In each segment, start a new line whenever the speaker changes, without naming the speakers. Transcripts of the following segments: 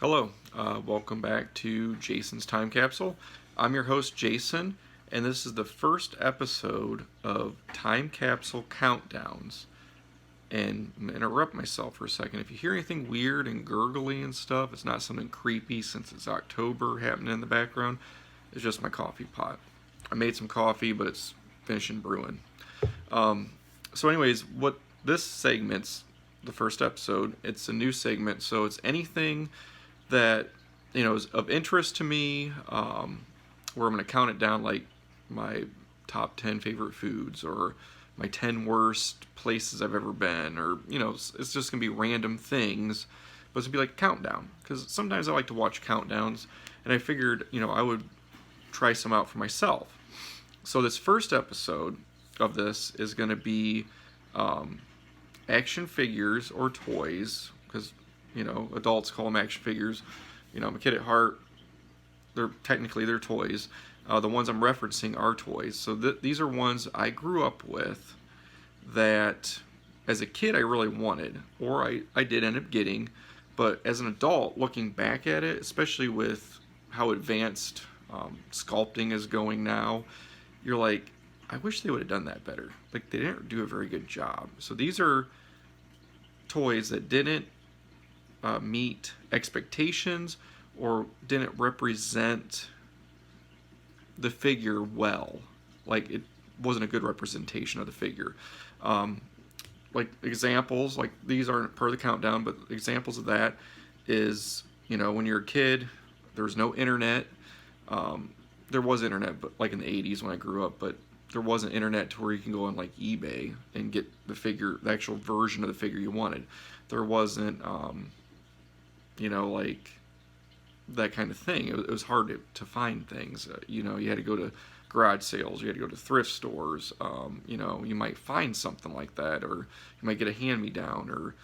Hello, welcome back to Jason's Time Capsule. I'm your host, Jason, and this is the first episode of Time Capsule Countdowns. And I'm going to interrupt myself for a second. If you hear anything weird and gurgly and stuff, it's not something creepy since it's October happening in the background. It's just my coffee pot. I made some coffee, but it's finishing brewing. Anyways, what this segment's the first episode. It's a new segment, so it's anything that is of interest to me, where I'm going to count it down like my top 10 favorite foods or my 10 worst places I've ever been, or it's just going to be random things, but it's going to be like a countdown, because sometimes I like to watch countdowns, and I figured I would try some out for myself. So this first episode of this is going to be action figures or toys, because adults call them action figures. I'm a kid at heart. They're toys. The ones I'm referencing are toys. So these are ones I grew up with that as a kid I really wanted, or I did end up getting, but as an adult, looking back at it, especially with how advanced sculpting is going now, you're like, I wish they would have done that better. Like, they didn't do a very good job. So these are toys that didn't meet expectations or didn't represent the figure well. Like, it wasn't a good representation of the figure. Like examples, like these aren't part of the countdown, but examples of that is, when you're a kid, there was no internet. There was internet, but like in the 80s when I grew up, but there wasn't internet to where you can go on like eBay and get the actual version of the figure you wanted. There wasn't, like that kind of thing. It was hard to find things. You had to go to garage sales. You had to go to thrift stores. You might find something like that, or you might get a hand-me-down, or,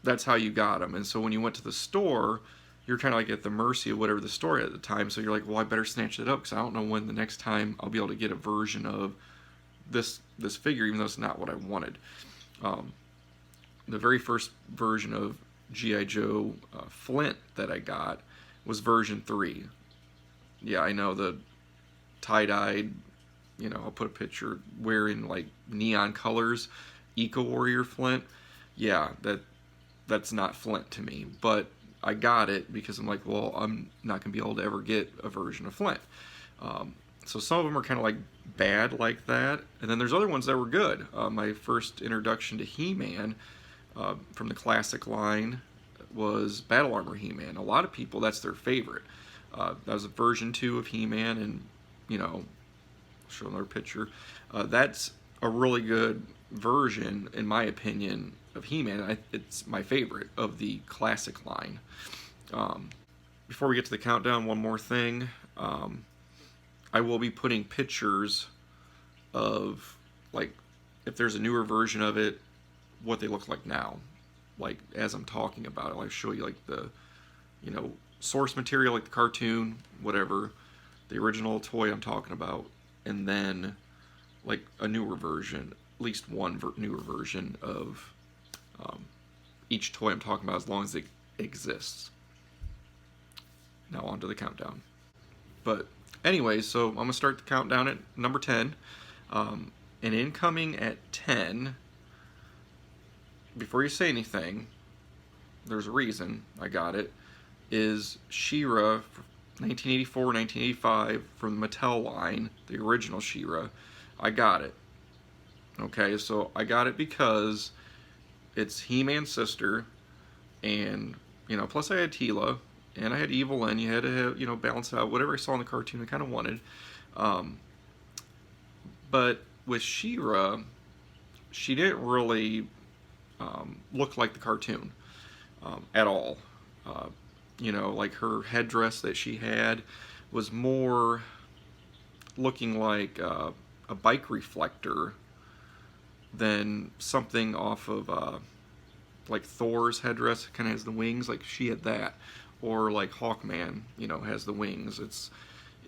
that's how you got them. And so when you went to the store, you're kind of like at the mercy of whatever the store at the time. So you're like, well, I better snatch it up because I don't know when the next time I'll be able to get a version of this figure, even though it's not what I wanted. The very first version of G.I. Joe Flint that I got was version 3. Yeah, I know, the tie-dyed, I'll put a picture, wearing like neon colors, Eco Warrior Flint. Yeah, that's not Flint to me, but I got it because I'm like, well, I'm not going to be able to ever get a version of Flint. So some of them are kind of like bad like that, and then there's other ones that were good. My first introduction to He-Man from the classic line was Battle Armor He-Man. A lot of people, that's their favorite. That was a version 2 of He-Man, and I'll show another picture. That's a really good version, in my opinion, of He-Man. It's my favorite of the classic line. Before we get to the countdown, one more thing. I will be putting pictures of, like, if there's a newer version of it, what they look like now. Like, as I'm talking about it, I'll show you, like, the, source material, like the cartoon, whatever, the original toy I'm talking about, and then, like, a newer version, at least one newer version of each toy I'm talking about, as long as it exists. Now on to the countdown. But anyway, so I'm going to start the countdown at number 10. And incoming at 10, before you say anything, there's a reason I got it, is She-Ra, 1984, 1985, from the Mattel line, the original She-Ra. I got it. Okay, so I got it because it's He-Man's sister, and, plus I had Teela, and I had Evil Lyn. You had to have, balance out whatever I saw in the cartoon I kind of wanted. But with She-Ra, she didn't really look like the cartoon at all. Like her headdress that she had was more looking like a bike reflector than something off of like Thor's headdress. Kind of has the wings, like she had that, or like Hawkman, has the wings.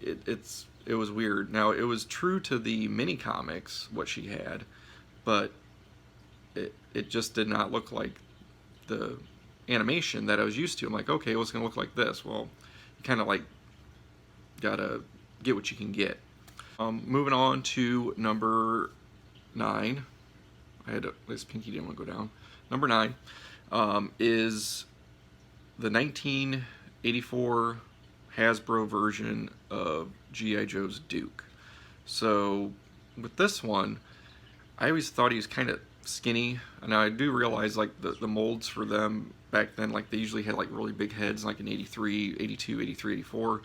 It was weird. Now, it was true to the mini comics what she had, but it just did not look like the animation that I was used to. I'm like, okay, well, it's gonna look like this. Well, you kind of like gotta get what you can get. Moving on to number 9. This pinky didn't want to go down. Number 9 is the 1984 Hasbro version of G.I. Joe's Duke. So with this one, I always thought he was kind of skinny. Now I do realize like the molds for them back then, like they usually had like really big heads, like in 83, 82, 83, 84,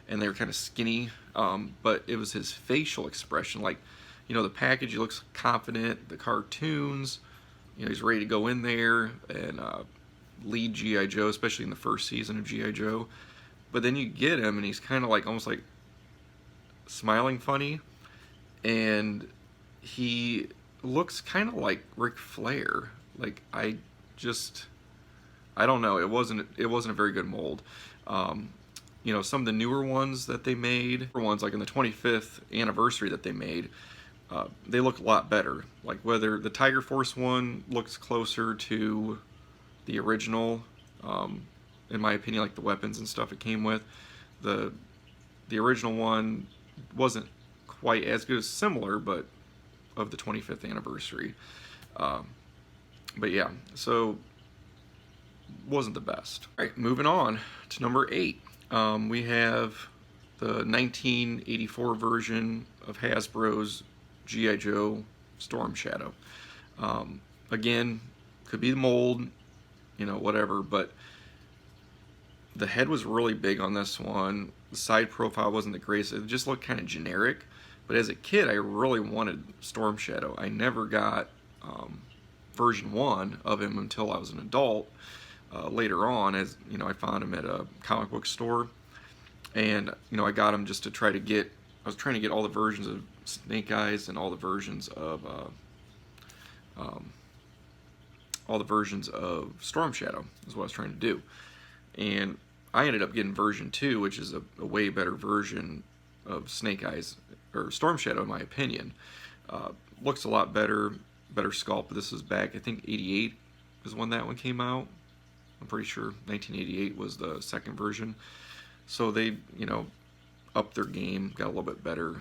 and they were kind of skinny. But it was his facial expression, like, you know, the package, he looks confident. The cartoons, you know, he's ready to go in there and lead G.I. Joe, especially in the first season of G.I. Joe. But then you get him and he's kind of like almost like smiling funny, and he looks kind of like Ric Flair. Like I don't know. It wasn't a very good mold. You know, some of the newer ones that they made, ones like in the 25th anniversary that they made, they look a lot better. Like whether the Tiger Force one looks closer to the original, in my opinion, like the weapons and stuff it came with. The original one wasn't quite as good as similar, but of the 25th anniversary. But yeah, so wasn't the best. All right, moving on to number 8. We have the 1984 version of Hasbro's G.I. Joe Storm Shadow. Again, could be the mold, you know, whatever, but the head was really big on this one. The side profile wasn't the greatest. It just looked kind of generic. But as a kid, I really wanted Storm Shadow. I never got version 1 of him until I was an adult. Later on, as you know, I found him at a comic book store, and you know, I got him just to try to get. I was trying to get all the versions of Snake Eyes and all the versions of Storm Shadow is what I was trying to do, and I ended up getting version 2, which is a way better version of Snake Eyes or Storm Shadow in my opinion. Looks a lot better sculpt. This was back, I think 88 is when that one came out. I'm pretty sure 1988 was the second version. So they, you know, upped their game, got a little bit better.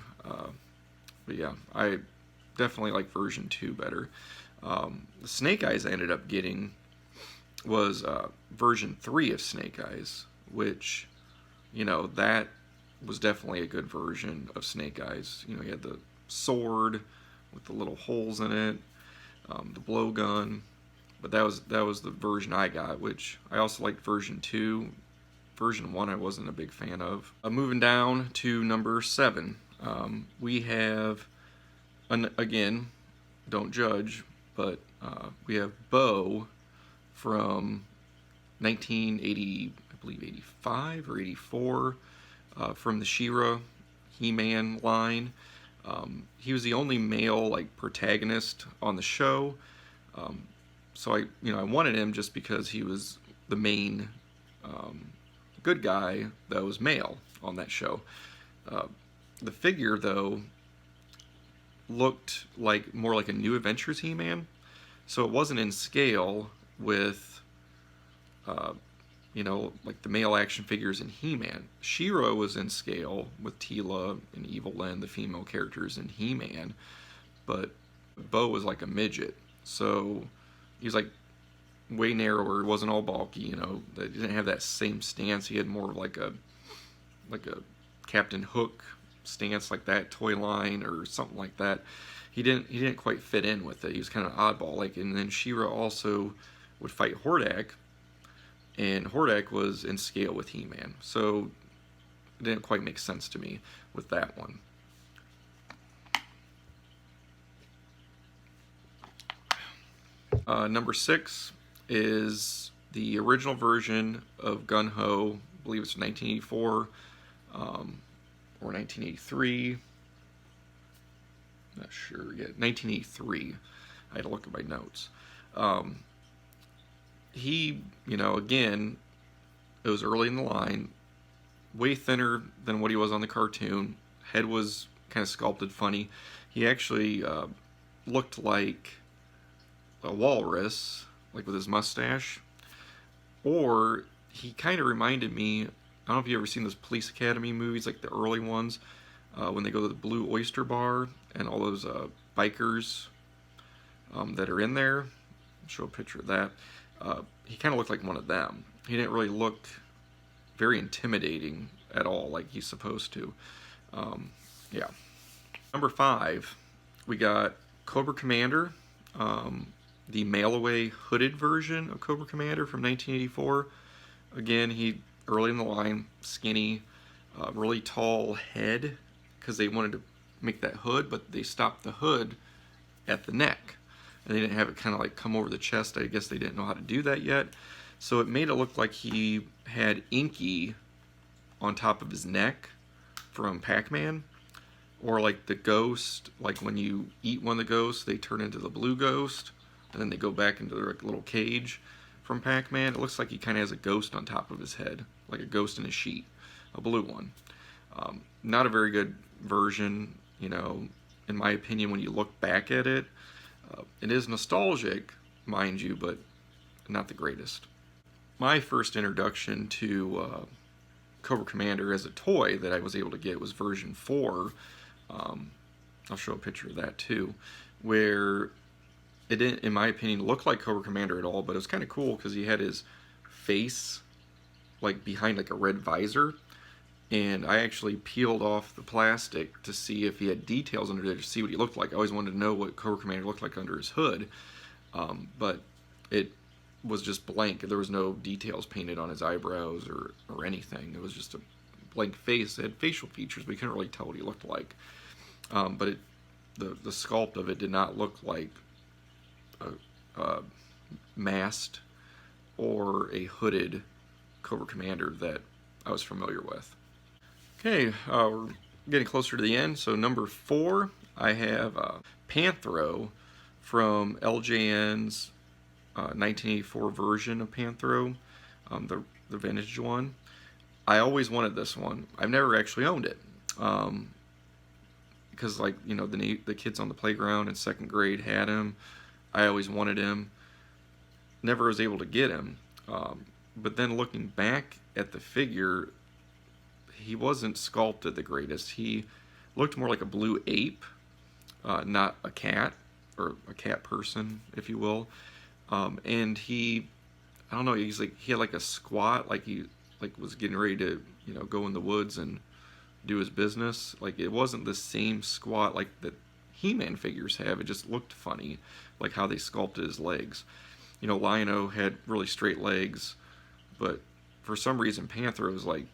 But yeah, I definitely like version 2 better. The Snake Eyes I ended up getting was version 3 of Snake Eyes, which, you know, that was definitely a good version of Snake Eyes. You know, he had the sword with the little holes in it, the blowgun. But that was the version I got, which I also liked version 2. Version 1 I wasn't a big fan of. Moving down to number 7, we have, again, don't judge, but we have Bo from 1980, I believe 85 or 84, from the She-Ra He-Man line. He was the only male like protagonist on the show. So I wanted him just because he was the main good guy that was male on that show. The figure, though, looked like more like a New Adventures He-Man, so it wasn't in scale with, like the male action figures in He-Man. She-Ra was in scale with Teela and Evil Lyn, the female characters in He-Man, but Bo was like a midget, so he was like way narrower. He wasn't all bulky, you know. He didn't have that same stance. He had more of like a Captain Hook stance, like that toy line or something like that. He didn't quite fit in with it. He was kind of oddball. Like, and then She-Ra also would fight Hordak, and Hordak was in scale with He-Man, so it didn't quite make sense to me with that one. Number 6 is the original version of Gun-Ho. I believe it's 1984 or 1983. Not sure yet. 1983. I had to look at my notes. He, again, it was early in the line. Way thinner than what he was on the cartoon. Head was kind of sculpted funny. He actually looked like a walrus, like with his mustache. Or he kind of reminded me, I don't know if you ever seen those Police Academy movies, like the early ones, when they go to the Blue Oyster Bar and all those bikers that are in there. I'll show a picture of that. He kind of looked like one of them. He didn't really look very intimidating at all, like he's supposed to. Yeah. Number 5, we got Cobra Commander, the mail-away hooded version of Cobra Commander from 1984. Again, he early in the line, skinny, really tall head, because they wanted to make that hood, but they stopped the hood at the neck, and they didn't have it kind of like come over the chest. I guess they didn't know how to do that yet, so it made it look like he had Inky on top of his neck from Pac-Man, or like the ghost, like when you eat one of the ghosts, they turn into the blue ghost, and then they go back into their little cage from Pac-Man. It looks like he kind of has a ghost on top of his head, like a ghost in a sheet, a blue one. Not a very good version, you know, in my opinion, when you look back at it. It is nostalgic, mind you, but not the greatest. My first introduction to Cobra Commander as a toy that I was able to get was version 4. I'll show a picture of that too, where it didn't, in my opinion, look like Cobra Commander at all, but it was kind of cool because he had his face like behind like a red visor, and I actually peeled off the plastic to see if he had details under there to see what he looked like. I always wanted to know what Cobra Commander looked like under his hood, but it was just blank. There was no details painted on his eyebrows or anything. It was just a blank face. It had facial features, but you couldn't really tell what he looked like. But the sculpt of it did not look like a masked or a hooded Cobra Commander that I was familiar with. Okay, we're getting closer to the end. So number 4, I have Panthera from LJN's 1984 version of Panthera, the vintage one. I always wanted this one. I've never actually owned it. Because, like, you know, the kids on the playground in 2nd grade had him. I always wanted him. Never was able to get him. But then looking back at the figure, he wasn't sculpted the greatest. He looked more like a blue ape, not a cat, or a cat person, if you will. And he, I don't know, he had like a squat, like he was getting ready to, you know, go in the woods and do his business. Like, it wasn't the same squat like that He-Man figures have. It just looked funny, like how they sculpted his legs. You know, Lionel had really straight legs, but for some reason Panthera was like,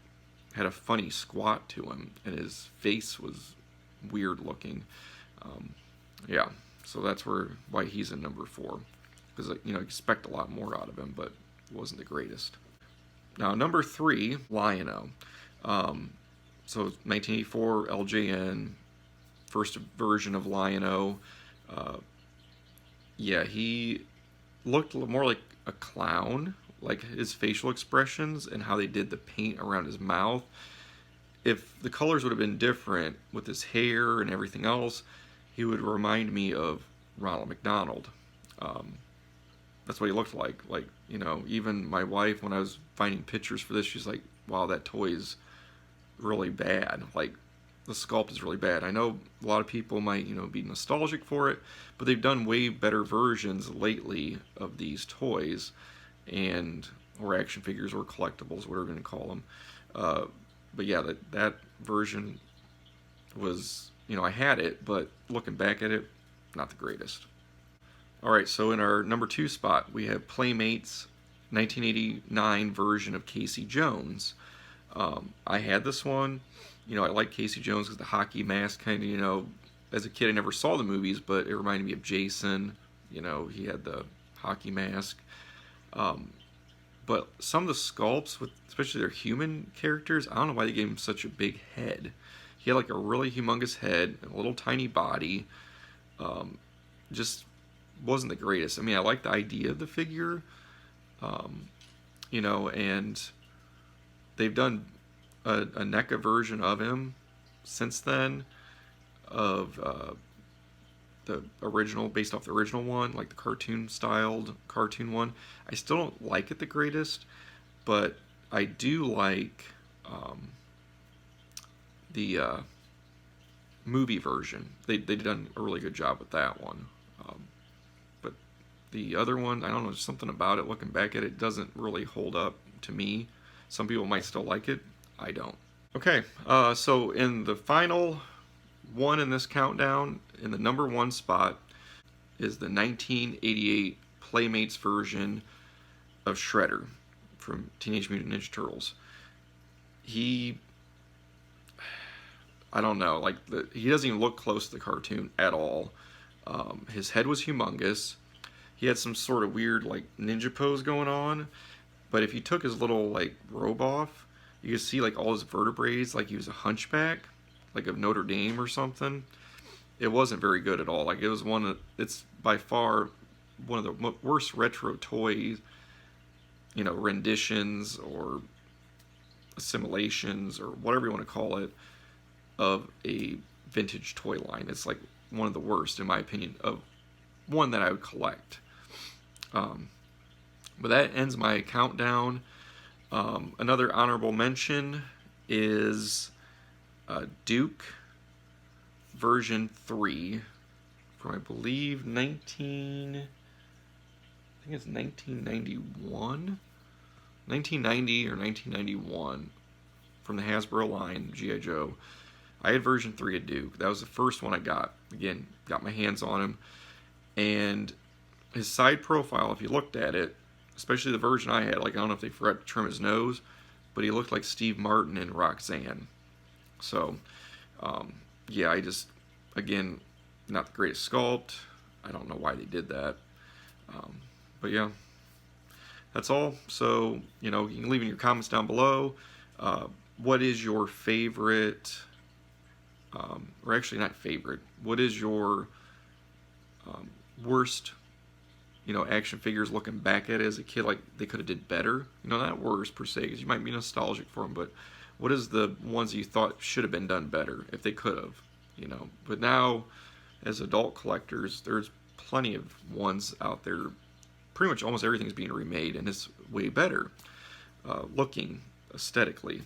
had a funny squat to him, and his face was weird looking. Yeah, so that's why he's in number 4, because, you know, expect a lot more out of him, but wasn't the greatest. Now number 3, Lionel. So 1984 LJN, first version of Lionel. Yeah, he looked more like a clown, like his facial expressions and how they did the paint around his mouth. If the colors would have been different with his hair and everything else, he would remind me of Ronald McDonald. That's what he looked like. Like, you know, even my wife, when I was finding pictures for this, she's like, wow, that toy's really bad. Like, the sculpt is really bad. I know a lot of people might, you know, be nostalgic for it, but they've done way better versions lately of these toys, or action figures, or collectibles, whatever you want to call them. But yeah, that version was, you know, I had it, but looking back at it, not the greatest. Alright, so in our number 2 spot, we have Playmates 1989 version of Casey Jones. I had this one. You know, I like Casey Jones because the hockey mask kind of, you know, as a kid I never saw the movies, but it reminded me of Jason. You know, he had the hockey mask. But some of the sculpts, especially their human characters, I don't know why they gave him such a big head. He had like a really humongous head, and a little tiny body. Just wasn't the greatest. I mean, I like the idea of the figure, you know, and they've done a NECA version of him since then, of the original, based off the original one, like the cartoon-styled cartoon one. I still don't like it the greatest, but I do like the movie version. They done a really good job with that one. But the other one, I don't know, there's something about it, looking back at it, doesn't really hold up to me. Some people might still like it. I don't. Okay, so in the final one in this countdown, in the number 1 spot, is the 1988 Playmates version of Shredder from Teenage Mutant Ninja Turtles. I don't know, like, he doesn't even look close to the cartoon at all. His head was humongous. He had some sort of weird, like, ninja pose going on. But if you took his little, like, robe off, you could see, like, all his vertebrae, like he was a hunchback, like of Notre Dame or something. It wasn't very good at all. Like, it was it's by far one of the worst retro toys, you know, renditions or assimilations or whatever you want to call it, of a vintage toy line. It's like one of the worst, in my opinion, of one that I would collect. But that ends my countdown. Another honorable mention is Duke version 3 from, I believe, I think it's 1991? 1990 or 1991, from the Hasbro line, G.I. Joe. I had version 3 of Duke. That was the first one I got. Again, got my hands on him. And his side profile, if you looked at it, especially the version I had, like, I don't know if they forgot to trim his nose, but he looked like Steve Martin and Roxanne. So, yeah, again, not the greatest sculpt. I don't know why they did that. But yeah, that's all. So, you know, you can leave in your comments down below. What is your favorite, or actually not favorite, what is your worst, you know, action figures looking back at it as a kid, like they could have did better? You know, not worse per se, because you might be nostalgic for them, but what is the ones you thought should have been done better if they could have, you know? But now, as adult collectors, there's plenty of ones out there. Pretty much almost everything's being remade, and it's way better looking aesthetically.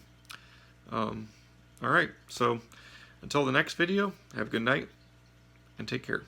Alright, so until the next video, have a good night, and take care.